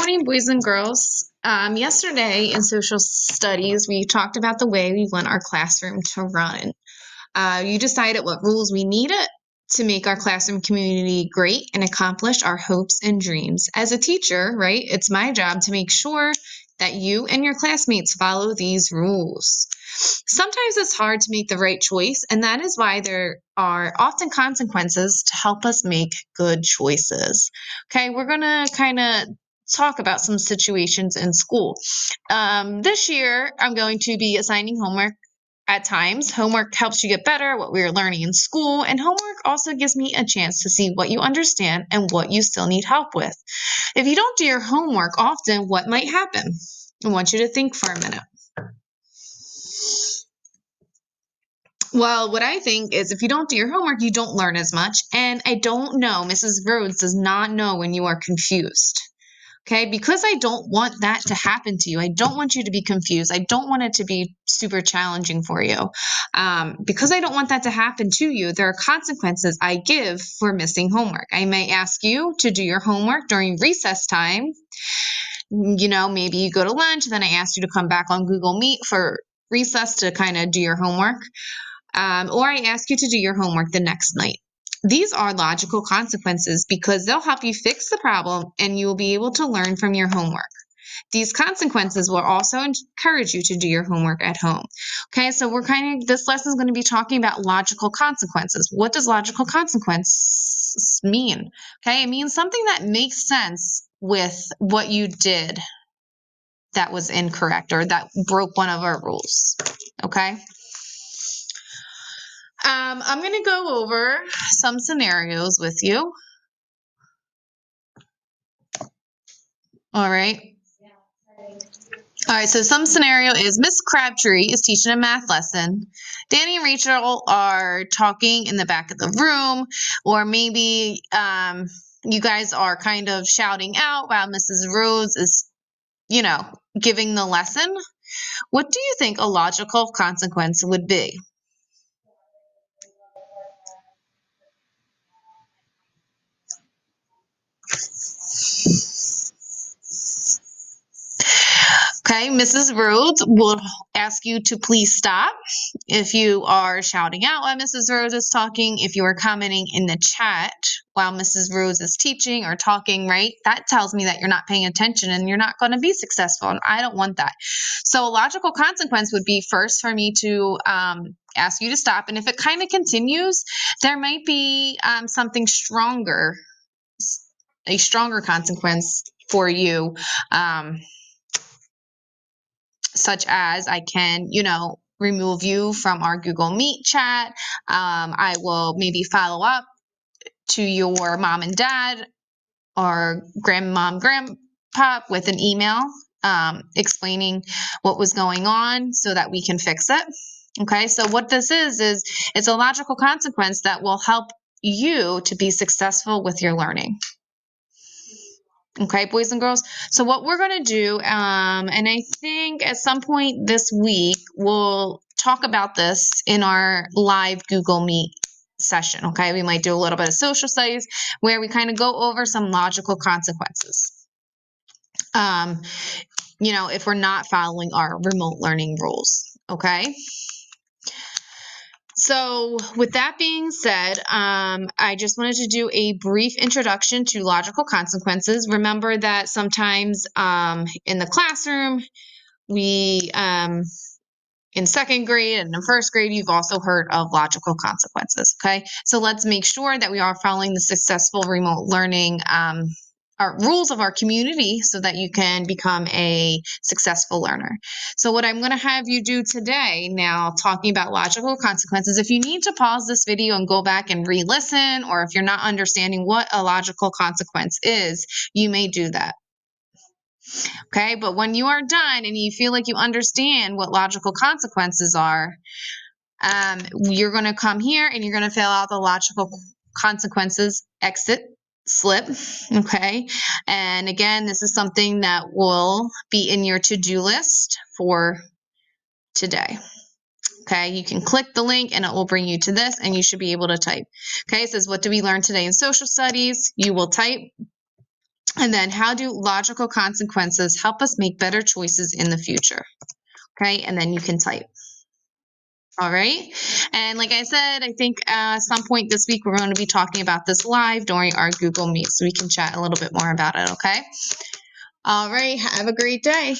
morning, boys and girls. Yesterday in social studies, we talked about the way we want our classroom to run. You decided what rules we needed to make our classroom community great and accomplish our hopes and dreams. As a teacher, right, it's my job to make sure that you and your classmates follow these rules. Sometimes it's hard to make the right choice, and that is why there are often consequences to help us make good choices. Okay, we're going to kind of talk about some situations in school. This year, I'm going to be assigning homework at times. Homework helps you get better at what we are learning in school, and homework also gives me a chance to see what you understand and what you still need help with. If you don't do your homework often, what might happen? I want you to think for a minute. Well, what I think is if you don't do your homework, you don't learn as much. And I don't know, Mrs. Rhodes does not know when you are confused. Okay, because I don't want that to happen to you. I don't want you to be confused. I don't want it to be super challenging for you. Because I don't want that to happen to you, there are consequences I give for missing homework. I may ask you to do your homework during recess time. Maybe you go to lunch, then I ask you to come back on Google Meet for recess to kind of do your homework. Or I ask you to do your homework the next night. These are logical consequences because they'll help you fix the problem and you will be able to learn from your homework. These consequences will also encourage you to do your homework at home. Okay, so this lesson is going to be talking about logical consequences. What does logical consequence mean? Okay, it means something that makes sense with what you did that was incorrect or that broke one of our rules. Okay. I'm going to go over some scenarios with you. All right. All right, so some scenario is Miss Crabtree is teaching a math lesson. Danny and Rachel are talking in the back of the room, or maybe you guys are kind of shouting out while Mrs. Rhodes is, giving the lesson. What do you think a logical consequence would be? Okay, Mrs. Rhodes will ask you to please stop if you are shouting out while Mrs. Rhodes is talking. If you are commenting in the chat while Mrs. Rhodes is teaching or talking, right? That tells me that you're not paying attention and you're not going to be successful. And I don't want that. So a logical consequence would be first for me to ask you to stop. And if it kind of continues, there might be something stronger, a stronger consequence for you. Such as I can, remove you from our Google Meet chat. I will maybe follow up to your mom and dad or grandmom, grandpa with an email explaining what was going on so that we can fix it. Okay, so what this is it's a logical consequence that will help you to be successful with your learning. Okay, boys and girls. So what we're going to do, and I think at some point this week, we'll talk about this in our live Google Meet session. Okay, we might do a little bit of social studies where we kind of go over some logical consequences. If we're not following our remote learning rules. Okay. So with that being said, I just wanted to do a brief introduction to logical consequences. Remember that sometimes in the classroom, we in second grade and in first grade, you've also heard of logical consequences. Okay, so let's make sure that we are following the successful remote learning our rules of our community so that you can become a successful learner. So what I'm going to have you do today now, talking about logical consequences, if you need to pause this video and go back and re-listen, or if you're not understanding what a logical consequence is, you may do that. Okay, but when you are done and you feel like you understand what logical consequences are, you're going to come here and you're going to fill out the logical consequences exit slip. Okay, and again, this is something that will be in your to-do list for today. Okay, you can click the link and it will bring you to this and you should be able to type. Okay, it says, what do we learn today in social studies? You will type. And then how do logical consequences help us make better choices in the future? Okay, and then you can type. All right. And like I said, I think at some point this week we're going to be talking about this live during our Google Meet so we can chat a little bit more about it. Okay. All right. Have a great day.